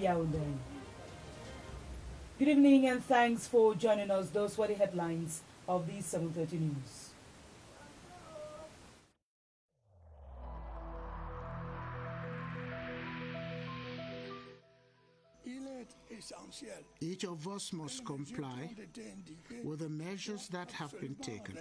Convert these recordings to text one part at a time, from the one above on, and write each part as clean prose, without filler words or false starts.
Yaoundé. Good evening and thanks for joining us. Those were the headlines of the 7:30 news. Each of us must comply with the measures that have been taken.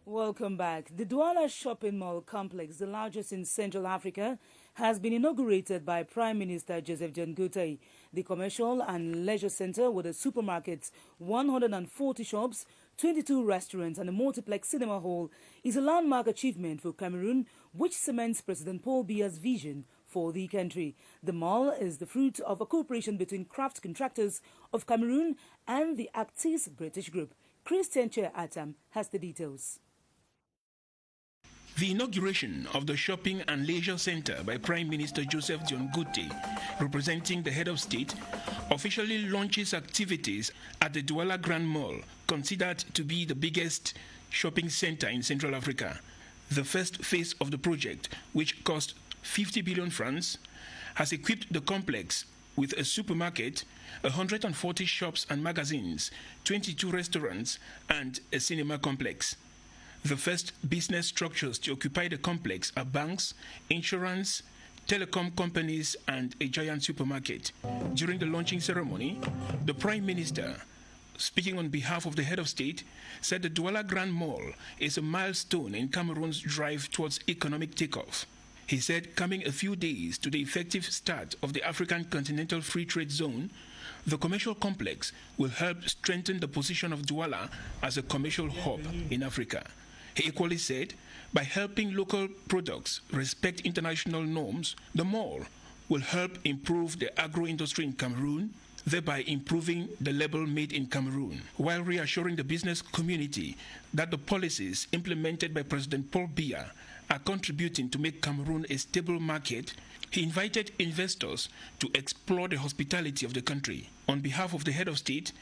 Welcome back. The Dwana shopping mall complex, the largest in Central Africa, has been inaugurated by Prime Minister Joseph John Goethe. The commercial and leisure center with a supermarket, 140 shops, 22 restaurants and a multiplex cinema hall is a landmark achievement for Cameroon, which cements President Paul Biya's vision for the country. The mall is the fruit of a cooperation between craft contractors of Cameroon and the Actis British Group. Christian Chair Atam has the details. The inauguration of the Shopping and Leisure Center by Prime Minister Joseph John Goethe, representing the head of state, officially launches activities at the Douala Grand Mall, considered to be the biggest shopping center in Central Africa. The first phase of the project, which cost 50 billion francs, has equipped the complex with a supermarket, 140 shops and magazines, 22 restaurants, and a cinema complex. The first business structures to occupy the complex are banks, insurance, telecom companies, and a giant supermarket. During the launching ceremony, the Prime Minister, speaking on behalf of the head of state, said the Douala Grand Mall is a milestone in Cameroon's drive towards economic takeoff. He said, coming a few days to the effective start of the African Continental Free Trade Zone, the commercial complex will help strengthen the position of Douala as a commercial hub in Africa. He equally said, by helping local products respect international norms, the mall will help improve the agro-industry in Cameroon, thereby improving the label made in Cameroon, while reassuring the business community that the policies implemented by President Paul Biya are contributing to make Cameroon a stable market. He invited investors to explore the hospitality of the country. On behalf of the head of state,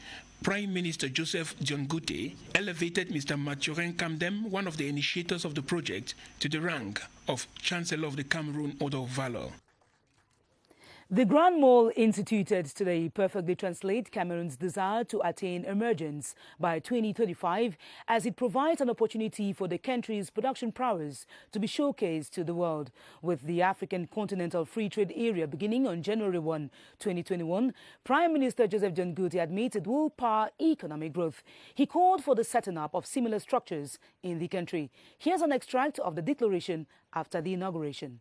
Prime Minister Joseph John Goethe elevated Mr. Mathurin Kamdem, one of the initiators of the project, to the rank of Chancellor of the Cameroon Order of Valor. The Grand Mall instituted today perfectly translates Cameroon's desire to attain emergence by 2035, as it provides an opportunity for the country's production prowess to be showcased to the world. With the African Continental Free Trade Area beginning on January 1, 2021, Prime Minister Joseph John Goethe admitted it will power economic growth. He called for the setting up of similar structures in the country. Here's an extract of the declaration after the inauguration.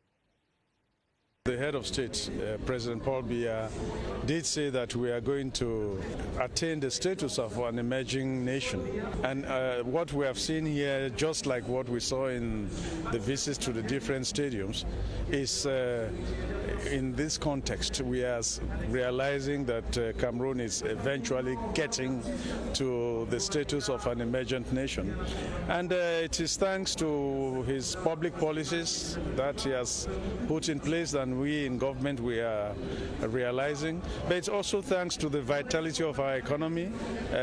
The head of state, President Paul Biya, did say that we are going to attain the status of an emerging nation. And what we have seen here, just like what we saw in the visits to the different stadiums, is in this context, we are realizing that Cameroon is eventually getting to the status of an emergent nation. And it is thanks to his public policies that he has put in place and we in government we are realizing. But it's also thanks to the vitality of our economy,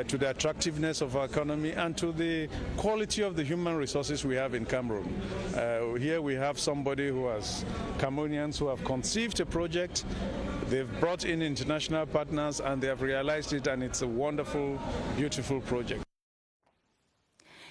to the attractiveness of our economy, and to the quality of the human resources we have in Cameroon. Here we have somebody who has Cameroonians who have conceived a project. They've brought in international partners and they have realized it, and it's a wonderful, beautiful project.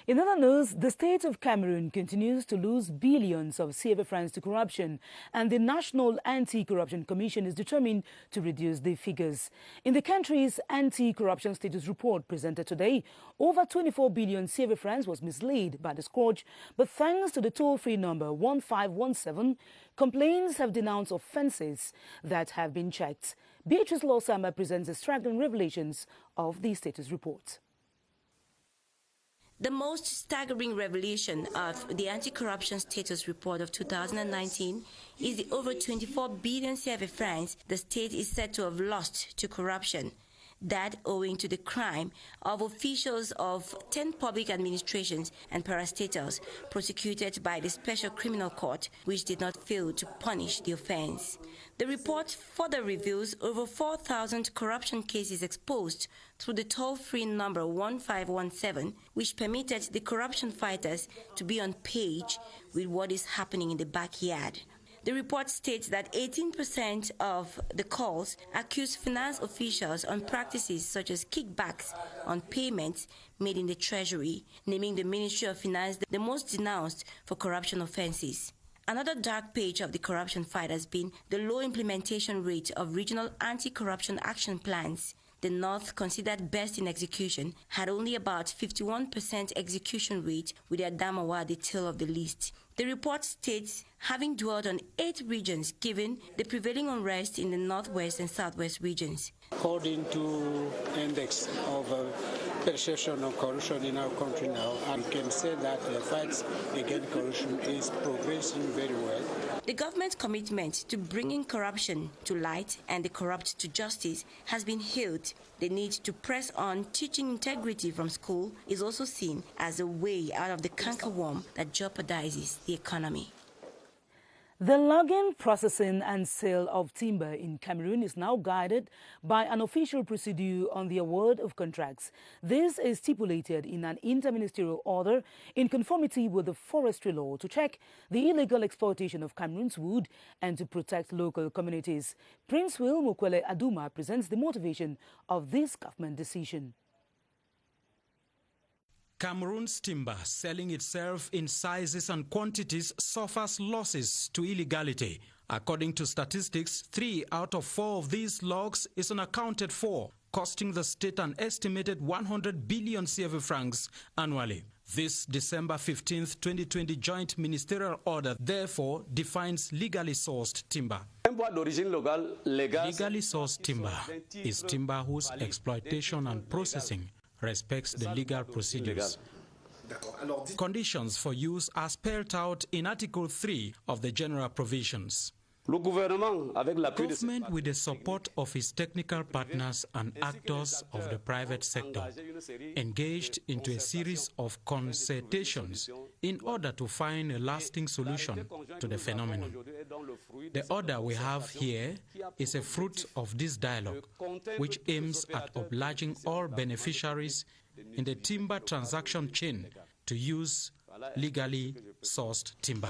In other news, the state of Cameroon continues to lose billions of CFA francs to corruption, and the National Anti-Corruption Commission is determined to reduce the figures. In the country's anti-corruption status report presented today, over 24 billion CFA francs was mislaid by the scourge, but thanks to the toll-free number 1517, complaints have denounced offences that have been checked. Beatrice Losamba presents the striking revelations of the status report. The most staggering revelation of the Anti-Corruption Status Report of 2019 is the over 24 billion CFA francs the state is said to have lost to corruption. That owing to the crime of officials of 10 public administrations and parastatals prosecuted by the Special Criminal Court, which did not fail to punish the offense. The report further reveals over 4,000 corruption cases exposed through the toll-free number 1517, which permitted the corruption fighters to be on page with what is happening in the backyard. The report states that 18% of the calls accuse finance officials on practices such as kickbacks on payments made in the Treasury, naming the Ministry of Finance the most denounced for corruption offenses. Another dark page of the corruption fight has been the low implementation rate of regional anti-corruption action plans. The North, considered best in execution, had only about 51% execution rate, with the Adamawa at the tail of the list. The report states, having dwelt on 8 regions given the prevailing unrest in the northwest and southwest regions. According to index of perception of corruption in our country now, I can say that the fight against corruption is progressing very well. The government's commitment to bringing corruption to light and the corrupt to justice has been hailed. The need to press on teaching integrity from school is also seen as a way out of the cankerworm that jeopardizes the economy. The logging, processing and sale of timber in Cameroon is now guided by an official procedure on the award of contracts. This is stipulated in an interministerial order in conformity with the forestry law to check the illegal exploitation of Cameroon's wood and to protect local communities. Prince Will Mokwele Aduma presents the motivation of this government decision. Cameroon's timber, selling itself in sizes and quantities, suffers losses to illegality. According to statistics, 3 out of 4 of these logs is unaccounted for, costing the state an estimated 100 billion CFA francs annually. This December 15, 2020 joint ministerial order therefore defines legally sourced timber. Legally sourced timber is timber whose exploitation and processing respects the legal procedures. Conditions for use are spelled out in Article 3 of the General Provisions. Government, with the support of its technical partners and actors of the private sector, engaged into a series of consultations in order to find a lasting solution to the phenomenon. The order we have here is a fruit of this dialogue, which aims at obliging all beneficiaries in the timber transaction chain to use legally sourced timber.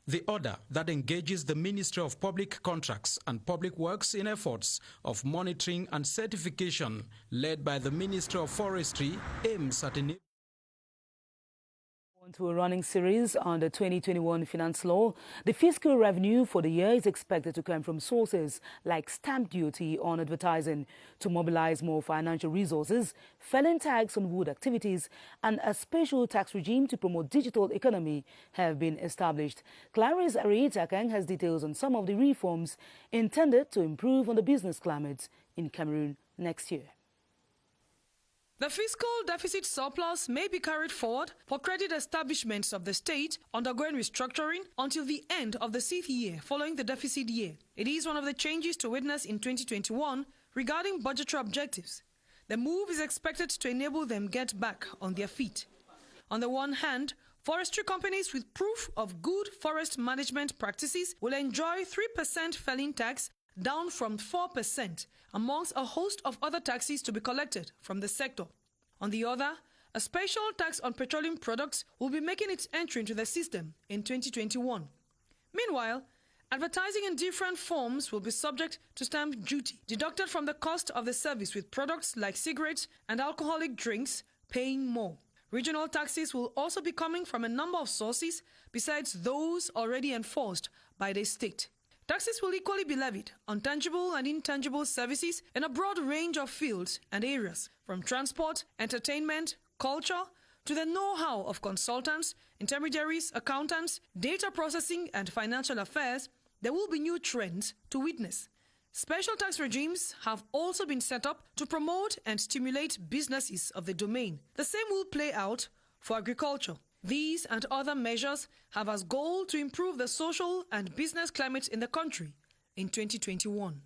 The order that engages the Ministry of Public Contracts and Public Works in efforts of monitoring and certification led by the Ministry of Forestry aims at enabling to a running series on the 2021 finance law. The fiscal revenue for the year is expected to come from sources like stamp duty on advertising to mobilize more financial resources, felling tax on wood activities, and a special tax regime to promote digital economy have been established. Clarice Ariitakang has details on some of the reforms intended to improve on the business climate in Cameroon next year. The fiscal deficit surplus may be carried forward for credit establishments of the state undergoing restructuring until the end of the 6th year following the deficit year. It is one of the changes to witness in 2021 regarding budgetary objectives. The move is expected to enable them get back on their feet. On the one hand, forestry companies with proof of good forest management practices will enjoy 3% felling tax, down from 4%, amongst a host of other taxes to be collected from the sector. On the other, a special tax on petroleum products will be making its entry into the system in 2021. Meanwhile, advertising in different forms will be subject to stamp duty, deducted from the cost of the service, with products like cigarettes and alcoholic drinks paying more. Regional taxes will also be coming from a number of sources besides those already enforced by the state. Taxes will equally be levied on tangible and intangible services in a broad range of fields and areas, from transport, entertainment, culture, to the know-how of consultants, intermediaries, accountants, data processing, and financial affairs. There will be new trends to witness. Special tax regimes have also been set up to promote and stimulate businesses of the domain. The same will play out for agriculture. These and other measures have as goal to improve the social and business climate in the country in 2021.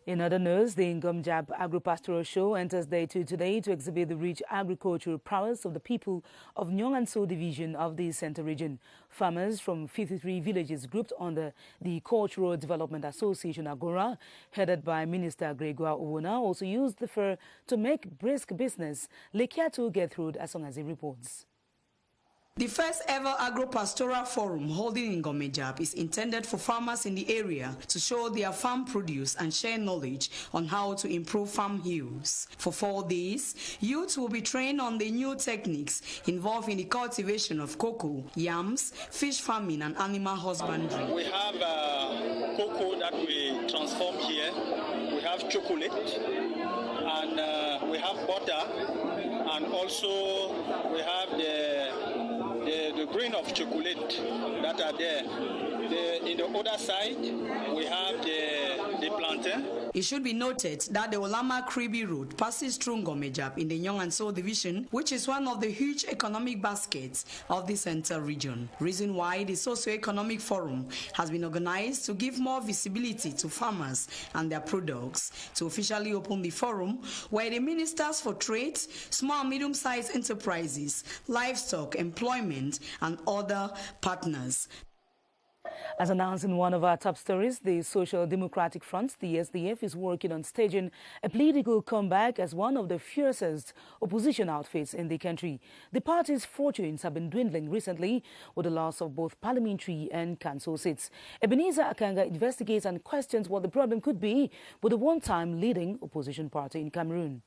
In other news, the Ngomjab Agropastoral Show enters day 2 today to exhibit the rich agricultural prowess of the people of Nyong and So division of the Center region. Farmers from 53 villages grouped under the Cultural Development Association Agora, headed by Minister Gregoire Owona, also used the fair to make brisk business. Lekiatu Gertrude Asongazi reports. The first ever Agropastoral Forum holding in Ngomejab is intended for farmers in the area to show their farm produce and share knowledge on how to improve farm yields. For 4 days, youths will be trained on the new techniques involved in the cultivation of cocoa, yams, fish farming and animal husbandry. We have cocoa that we transform here. We have chocolate and we have butter, and also we have the grain of chocolate that are there. In the other side, we have the plantain. It should be noted that the Olama Kribi Road passes through Ngomejab in the Nyong and So division, which is one of the huge economic baskets of the Center region. Reason why the Socio-Economic Forum has been organized to give more visibility to farmers and their products. To officially open the forum, where the ministers for trade, small and medium-sized enterprises, livestock, employment, and other partners. As announced in one of our top stories, the Social Democratic Front, the SDF, is working on staging a political comeback as one of the fiercest opposition outfits in the country. The party's fortunes have been dwindling recently with the loss of both parliamentary and council seats. Ebenezer Akanga investigates and questions what the problem could be with the one-time leading opposition party in Cameroon.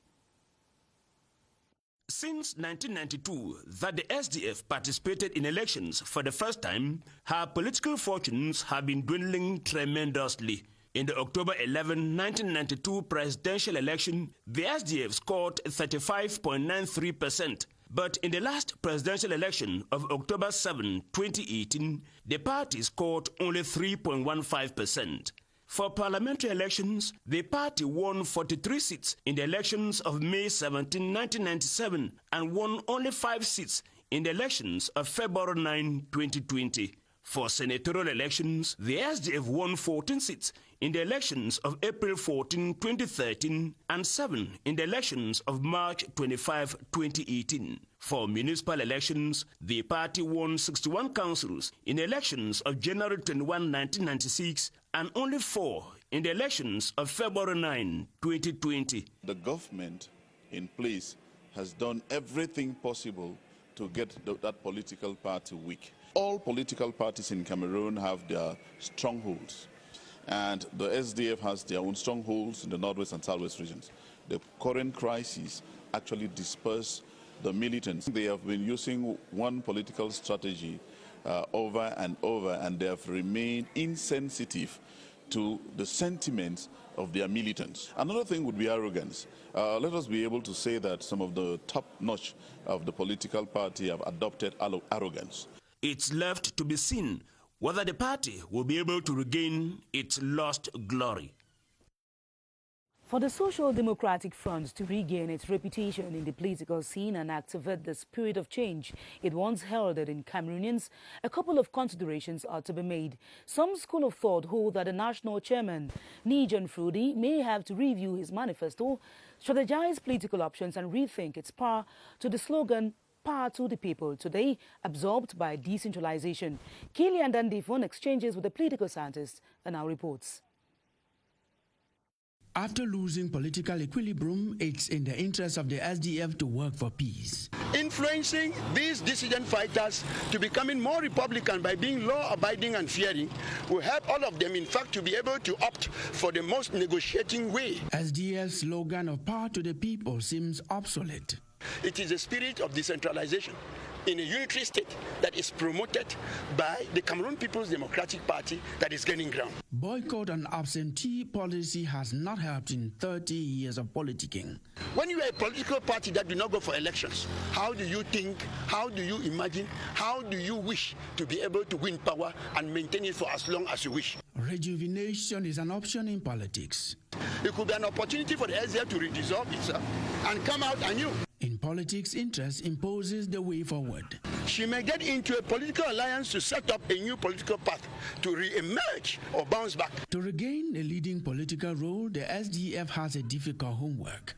Since 1992, that the SDF participated in elections for the first time, her political fortunes have been dwindling tremendously. In the October 11, 1992 presidential election, the SDF scored 35.93%. But in the last presidential election of October 7, 2018, the party scored only 3.15%. For parliamentary elections, the party won 43 seats in the elections of May 17, 1997 and won only 5 seats in the elections of February 9, 2020. For senatorial elections, the SDF won 14 seats in the elections of April 14, 2013 and 7 in the elections of March 25, 2018. For municipal elections, the party won 61 councils in the elections of January 21, 1996 and only 4 in the elections of February 9, 2020. The government in place has done everything possible to get that political party weak. All political parties in Cameroon have their strongholds, and the SDF has their own strongholds in the northwest and southwest regions. The current crisis actually dispersed the militants. They have been using one political strategy over and over, and they have remained insensitive to the sentiments of their militants. Another thing would be arrogance. Let us be able to say that some of the top-notch of the political party have adopted arrogance. It's left to be seen whether the party will be able to regain its lost glory. For the Social Democratic Front to regain its reputation in the political scene and activate the spirit of change it once heralded in Cameroonians, a couple of considerations are to be made. Some school of thought hold that the national chairman, Nijan Frudi, may have to review his manifesto, strategize political options and rethink its power to the slogan, "Power to the people," today absorbed by decentralization. Kelly and Dandifon exchanges with the political scientist and our reports. After losing political equilibrium, it's in the interest of the SDF to work for peace. Influencing these dissident fighters to becoming more Republican by being law-abiding and fearing will help all of them, in fact, to be able to opt for the most negotiating way. SDF's slogan of power to the people seems obsolete. It is a spirit of decentralization in a unitary state that is promoted by the Cameroon People's Democratic Party that is gaining ground. Boycott and absentee policy has not helped in 30 years of politicking. When you are a political party that do not go for elections, how do you think, how do you imagine, how do you wish to be able to win power and maintain it for as long as you wish? Rejuvenation is an option in politics. It could be an opportunity for the SDF to redissolve itself and come out anew. In politics interest imposes the way forward. She may get into a political alliance to set up a new political path to re-emerge or bounce back. To regain a leading political role, the SDF has a difficult homework.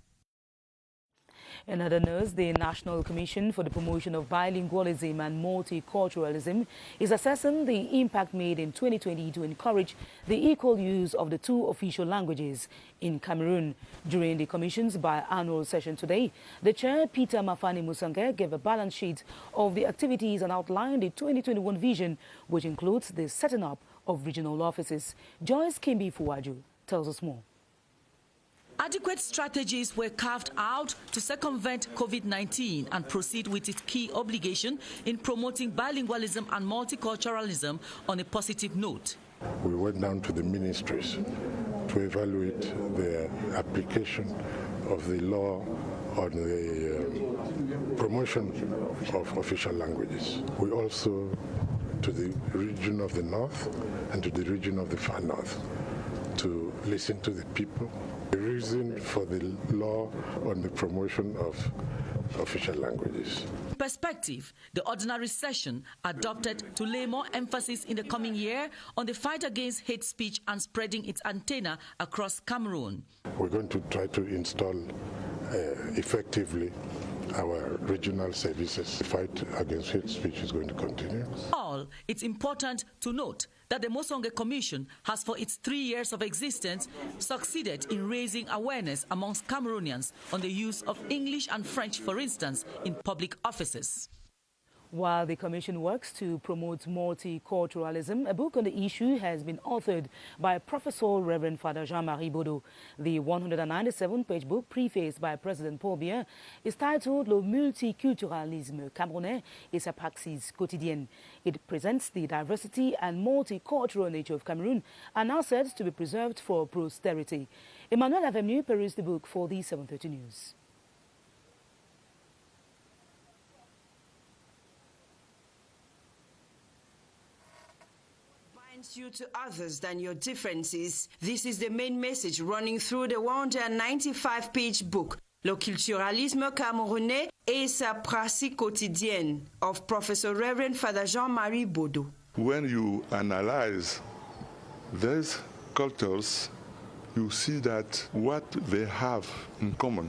In other news, the National Commission for the Promotion of Bilingualism and Multiculturalism is assessing the impact made in 2020 to encourage the equal use of the two official languages in Cameroon. During the Commission's biannual session today, the chair, Peter Mafani Musange, gave a balance sheet of the activities and outlined the 2021 vision, which includes the setting up of regional offices. Joyce Kimbi Fuwaju tells us more. Adequate strategies were carved out to circumvent COVID-19 and proceed with its key obligation in promoting bilingualism and multiculturalism on a positive note. We went down to the ministries to evaluate the application of the law on the promotion of official languages. We also to the region of the north and to the region of the far north to listen to the people. The reason for the law on the promotion of official languages. Perspective, the ordinary session adopted to lay more emphasis in the coming year on the fight against hate speech and spreading its antenna across Cameroon. We're going to try to install effectively our regional services. The fight against hate speech is going to continue. It's important to note that the Mosonge Commission has, for its 3 years of existence, succeeded in raising awareness amongst Cameroonians on the use of English and French, for instance, in public offices. While the Commission works to promote multiculturalism, a book on the issue has been authored by Professor Reverend Father Jean-Marie Bodo. The 197-page book, prefaced by President Paul Biya, is titled Le Multiculturalisme Camerounais et sa praxis quotidienne. It presents the diversity and multicultural nature of Cameroon and now said to be preserved for posterity. Emmanuel Avenu perused the book for the 7:30 News. You to others than your differences. This is the main message running through the 195-page book, Le Culturalisme Camerounais et sa praxis quotidienne of Professor Reverend Father Jean-Marie Bodo. When you analyze these cultures, you see that what they have in common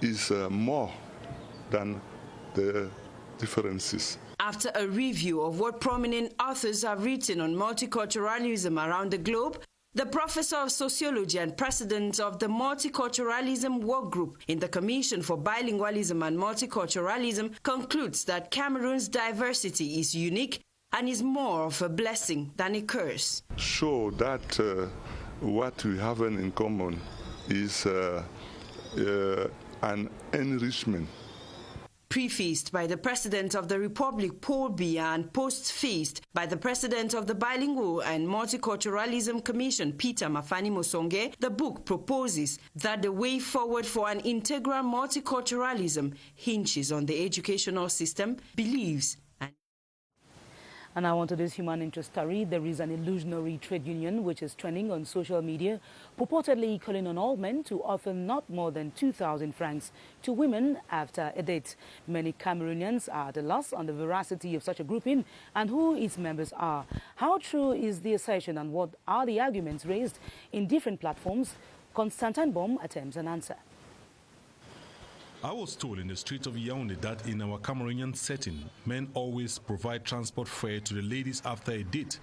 is more than the differences. After a review of what prominent authors have written on multiculturalism around the globe, the professor of sociology and president of the Multiculturalism Work Group in the Commission for Bilingualism and Multiculturalism concludes that Cameroon's diversity is unique and is more of a blessing than a curse. Show that what we have in common is an enrichment. Prefaced by the President of the Republic, Paul Biya, and postfaced by the President of the Bilingual and Multiculturalism Commission, Peter Mafani Musonge, the book proposes that the way forward for an integral multiculturalism hinges on the educational system, beliefs, and now on to this human interest story. There is an illusionary trade union which is trending on social media, purportedly calling on all men to offer not more than 2,000 francs to women after a date. Many Cameroonians are at a loss on the veracity of such a grouping and who its members are. How true is the assertion and what are the arguments raised in different platforms? Constantine Baum attempts an answer. I was told in the streets of Yaoundé that in our Cameroonian setting, men always provide transport fare to the ladies after a date.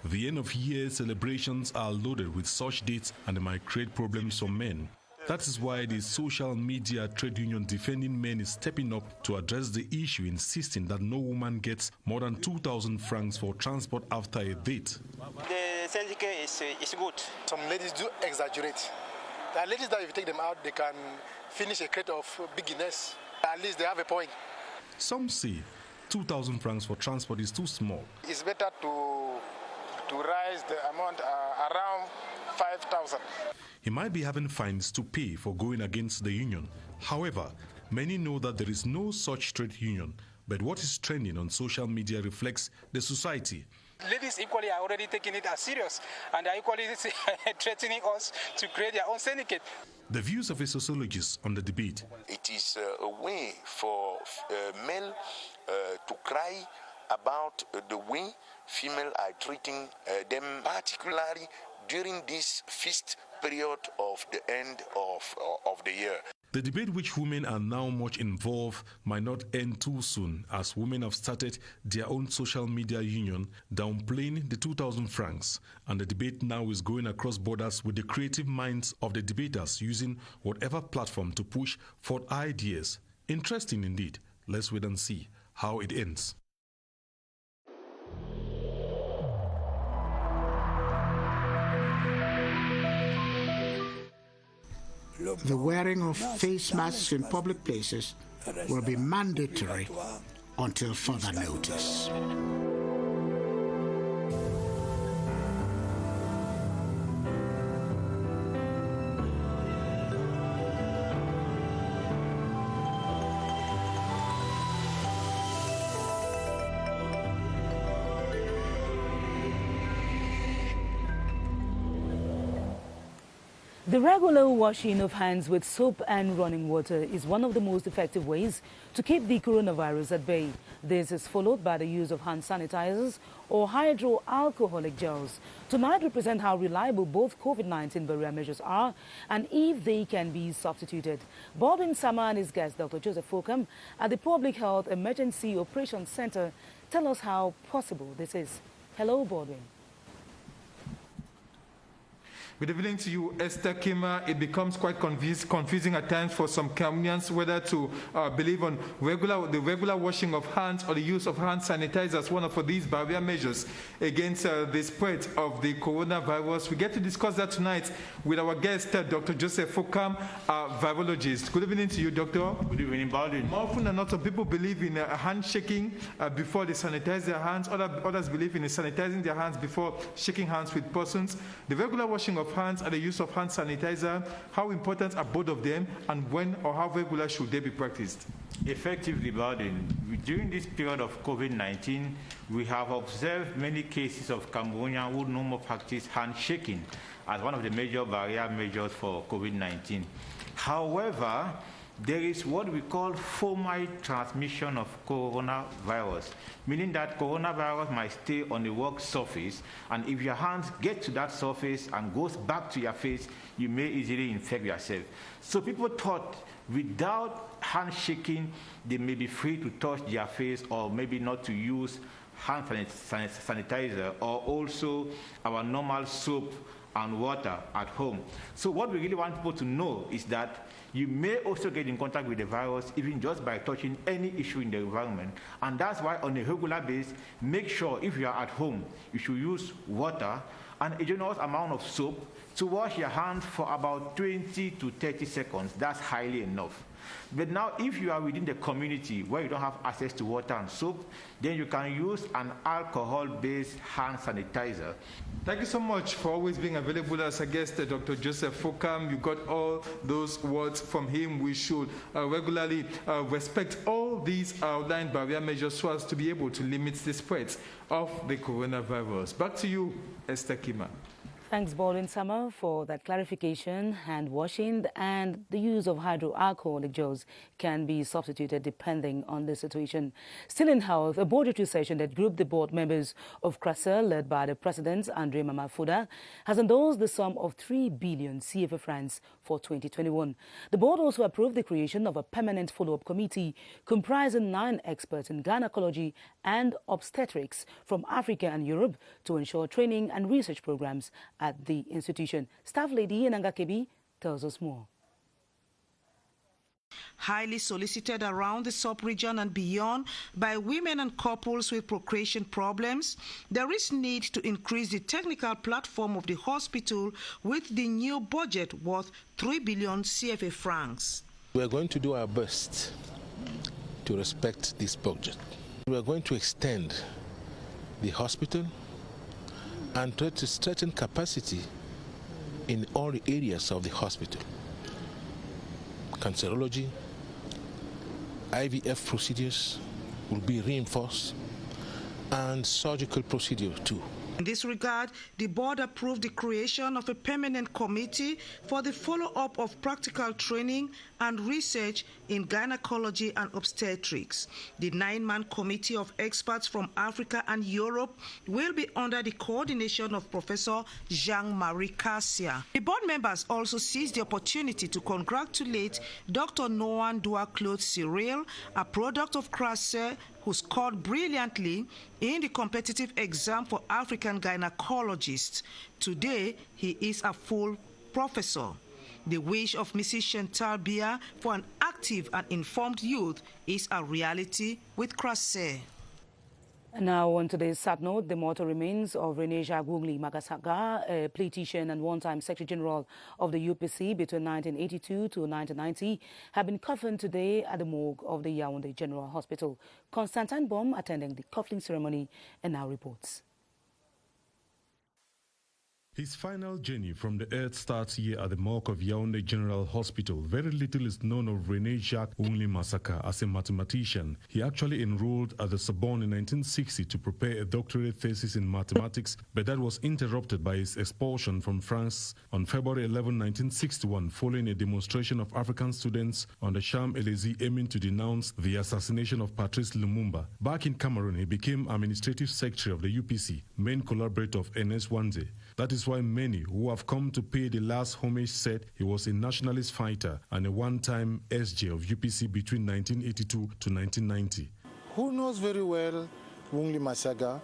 The end of year celebrations are loaded with such dates and they might create problems for men. That is why the social media trade union defending men is stepping up to address the issue, insisting that no woman gets more than 2,000 francs for transport after a date. The syndicate is good. Some ladies do exaggerate. There are ladies that if you take them out, they can finish a crate of beginners. At least they have a point. Some say 2,000 francs for transport is too small. It's better to raise the amount around 5,000. He might be having fines to pay for going against the union. However, many know that there is no such trade union, but what is trending on social media reflects the society. Ladies equally are already taking it as serious, and are equally threatening us to create their own syndicate. The views of a sociologist on the debate. It is a way for men to cry about the way females are treating them, particularly during this feast period of the end of the year. The debate which women are now much involved might not end too soon, as women have started their own social media union downplaying the 2,000 francs, and the debate now is going across borders with the creative minds of the debaters using whatever platform to push forth ideas. Interesting indeed. Let's wait and see how it ends. The wearing of face masks in public places will be mandatory until further notice. The regular washing of hands with soap and running water is one of the most effective ways to keep the coronavirus at bay. This is followed by the use of hand sanitizers or hydroalcoholic gels. Tonight we present how reliable both COVID-19 barrier measures are and if they can be substituted. Baldwin Sama and his guest, Dr. Joseph Fokam, at the Public Health Emergency Operations Center, tell us how possible this is. Hello, Baldwin. Good evening to you, Esther Kmer. It becomes quite confusing at times for some Cameroonians whether to believe on the regular washing of hands or the use of hand sanitizer as one of these barrier measures against the spread of the coronavirus. We get to discuss that tonight with our guest, Dr. Joseph Fokam, a virologist. Good evening to you, Doctor. Good evening, Baldwin. More often than not, some people believe in handshaking before they sanitize their hands. Others believe in sanitizing their hands before shaking hands with persons. The regular washing of hands and the use of hand sanitizer, how important are both of them, and when or how regular should they be practiced? Effectively, Baldwin, during this period of COVID-19, we have observed many cases of Cameroonians who no more practice handshaking as one of the major barrier measures for COVID-19. However, there is what we call fomite transmission of coronavirus, meaning that coronavirus might stay on the work surface, and if your hands get to that surface and goes back to your face, you may easily infect yourself. So people thought without handshaking, they may be free to touch their face, or maybe not to use hand sanitizer, or also our normal soap and water at home. So what we really want people to know is that you may also get in contact with the virus even just by touching any issue in the environment. And that's why on a regular basis, make sure if you are at home, you should use water and a generous amount of soap to wash your hands for about 20 to 30 seconds. That's highly enough. But now, if you are within the community where you don't have access to water and soap, then you can use an alcohol-based hand sanitizer. Thank you so much for always being available as a guest, Dr. Joseph Fokam. You got all those words from him. We should regularly respect all these outlined barrier measures so as to be able to limit the spread of the coronavirus. Back to you, Esther Kmer. Thanks, Baldwin Sama, for that clarification. Hand washing and the use of hydroalcoholic gels can be substituted depending on the situation. Still in health, a board session that grouped the board members of Crise, led by the president, Andre Mamafuda, has endorsed the sum of 3 billion CFA francs for 2021. The board also approved the creation of a permanent follow-up committee comprising 9 experts in gynecology and obstetrics from Africa and Europe to ensure training and research programs at the institution. Staff lady Enanga Kebi tells us more. Highly solicited around the sub-region and beyond by women and couples with procreation problems, there is need to increase the technical platform of the hospital with the new budget worth 3 billion CFA francs. We are going to do our best to respect this budget. We are going to extend the hospital and try to strengthen capacity in all the areas of the hospital. Cancerology, IVF procedures will be reinforced, and surgical procedure too. In this regard, the board approved the creation of a permanent committee for the follow-up of practical training and research in gynecology and obstetrics. The 9-man committee of experts from Africa and Europe will be under the coordination of Professor Jean-Marie Cassia. The board members also seized the opportunity to congratulate Dr. Noan Dua-Claude Cyril, a product of Crise, who scored brilliantly in the competitive exam for African gynecologists. Today, he is a full professor. The wish of Mrs. Chantal Bia for an active and informed youth is a reality with Crise. Now, on today's sad note, the mortal remains of Rene Jacques Wungli Magasaga, a politician and one-time Secretary General of the UPC between 1982 to 1990, have been coffined today at the morgue of the Yaoundé General Hospital. Constantine Baum, attending the coffin ceremony, and now reports. His final journey from the earth starts here at the morgue of Yaoundé General Hospital. Very little is known of Rene Jacques Wungli Magasaga as a mathematician. He actually enrolled at the Sorbonne in 1960 to prepare a doctorate thesis in mathematics, but that was interrupted by his expulsion from France on February 11, 1961, following a demonstration of African students on the Champs-Élysées aiming to denounce the assassination of Patrice Lumumba. Back in Cameroon, he became administrative secretary of the UPC, main collaborator of Ernest Wanze. That is why many who have come to pay the last homage said he was a nationalist fighter and a one-time SJ of UPC between 1982 to 1990. Who knows very well Wungli Magasaga,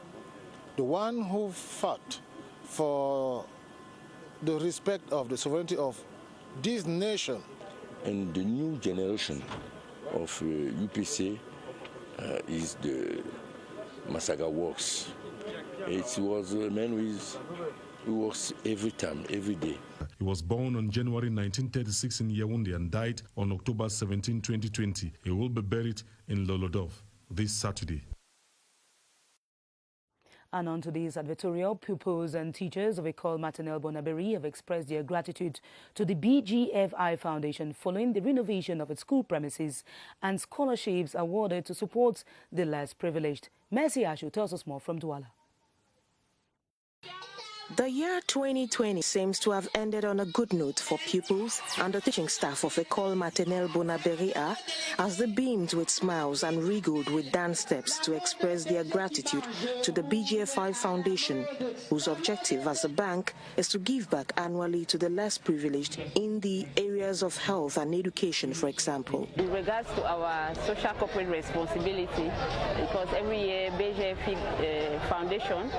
the one who fought for the respect of the sovereignty of this nation. And the new generation of UPC is the Magasaga works. It was a man who works every time, every day. He was born on January 1936 in Yaoundé and died on October 17, 2020. He will be buried in Lolodov this Saturday. And on today's advertorial, pupils and teachers of École Maternelle Bonaberi have expressed their gratitude to the BGFI Foundation following the renovation of its school premises and scholarships awarded to support the less privileged. Mercy Ashu tells us more from Dwana. The year 2020 seems to have ended on a good note for pupils and the teaching staff of École Maternelle Bonaberi as they beamed with smiles and regaled with dance steps to express their gratitude to the BGFI Foundation, whose objective as a bank is to give back annually to the less privileged in the areas of health and education, for example. In regards to our social corporate responsibility, because every year BGFI Foundation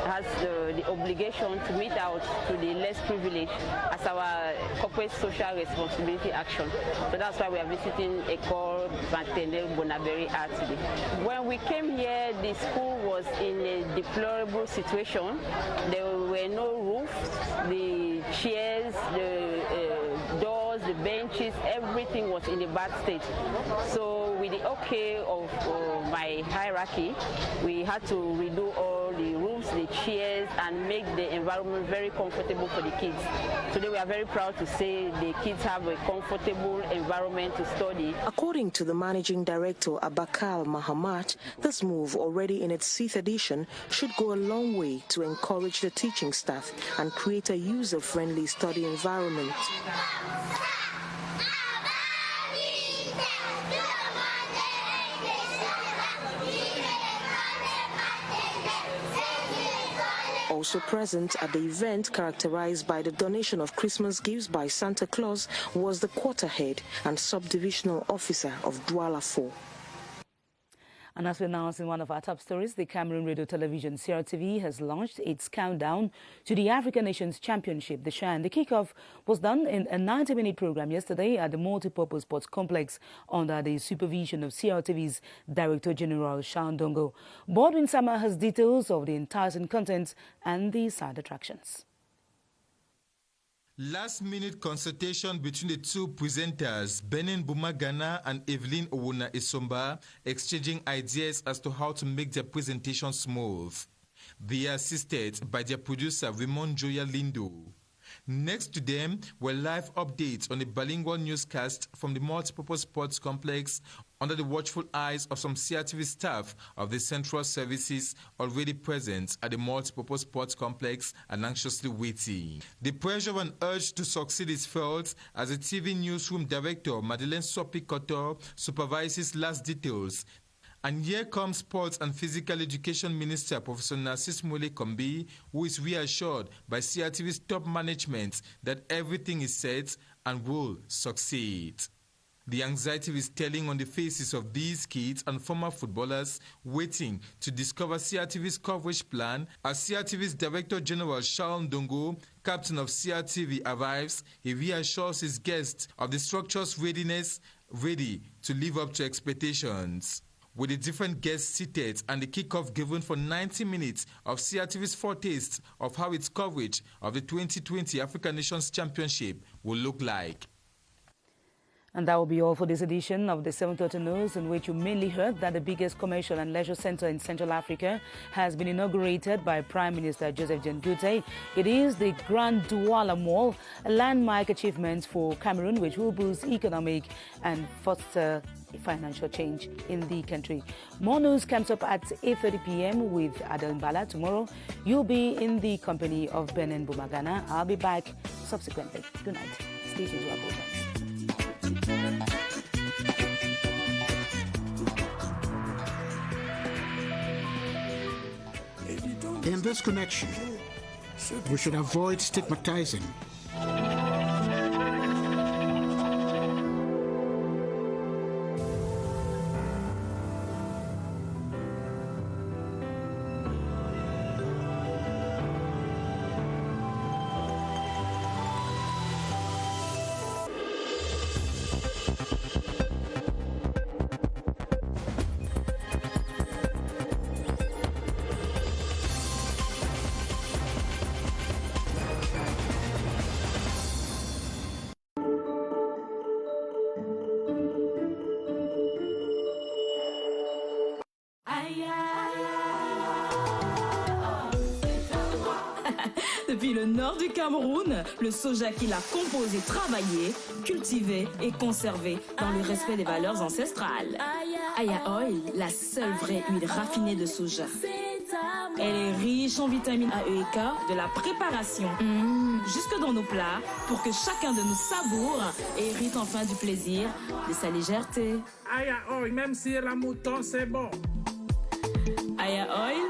has the obligation to meet out to the less privileged as our corporate social responsibility action. So that's why we are visiting École Maternelle Bonaberi today. When we came here, the school was in a deplorable situation. There were no roofs, the chairs, the doors, the benches, everything was in a bad state. So with the okay of my hierarchy, we had to redo all the roofs, the chairs, and make the environment very comfortable for the kids. Today we are very proud to say the kids have a comfortable environment to study. According to the managing director, Abakal Mahamat, this move, already in its 6th edition, should go a long way to encourage the teaching staff and create a user-friendly study environment. Also present at the event, characterized by the donation of Christmas gifts by Santa Claus, was the quarterhead and subdivisional officer of Douala 4. And as we announced in one of our top stories, the Cameroon radio television CRTV has launched its countdown to the African Nations Championship, the CHAN. The kickoff was done in a 90-minute program yesterday at the Multipurpose Sports Complex under the supervision of CRTV's Director General Sean Dongo. Baldwin Sama has details of the enticing content and the side attractions. Last-minute consultation between the two presenters, Benin Bumagana and Evelyn Owuna Isomba, exchanging ideas as to how to make their presentation smooth. They are assisted by their producer, Raymond Joya Lindo. Next to them were live updates on the bilingual newscast from the multipurpose sports complex under the watchful eyes of some CRTV staff of the central services already present at the multipurpose sports complex and anxiously waiting. The pressure and urge to succeed is felt as the TV newsroom director, Madeleine Sopi-Kotor, supervises last details. And here comes Sports and Physical Education Minister, Professor Narcisse Mole-Kombi, who is reassured by CRTV's top management that everything is set and will succeed. The anxiety is telling on the faces of these kids and former footballers waiting to discover CRTV's coverage plan as CRTV's Director General Charles Ndongo, captain of CRTV, arrives. He reassures his guests of the structure's readiness, ready to live up to expectations. With the different guests seated and the kickoff given for 90 minutes of CRTV's foretaste of how its coverage of the 2020 African Nations Championship will look like. And that will be all for this edition of the 7:30 News, in which you mainly heard that the biggest commercial and leisure center in Central Africa has been inaugurated by Prime Minister Joseph John Goethe. It is the Grand Douala Mall, a landmark achievement for Cameroon, which will boost economic and foster financial change in the country. More news comes up at 8:30 p.m. with Adel Mbala. Tomorrow, you'll be in the company of Benin Bumagana. I'll be back subsequently. Good night. Stay tuned to our programs. In this connection, we should avoid stigmatizing. Depuis le nord du Cameroun, le soja qu'il a composé, travaillé, cultivé et conservé dans le respect des valeurs ancestrales. Aya Oil, la seule vraie huile raffinée de soja. Elle est riche en vitamines A, E et K, de la préparation jusque dans nos plats pour que chacun de nous savoure et hérite enfin du plaisir de sa légèreté. Aya Oil, même si la mouton c'est bon. Aya Oil,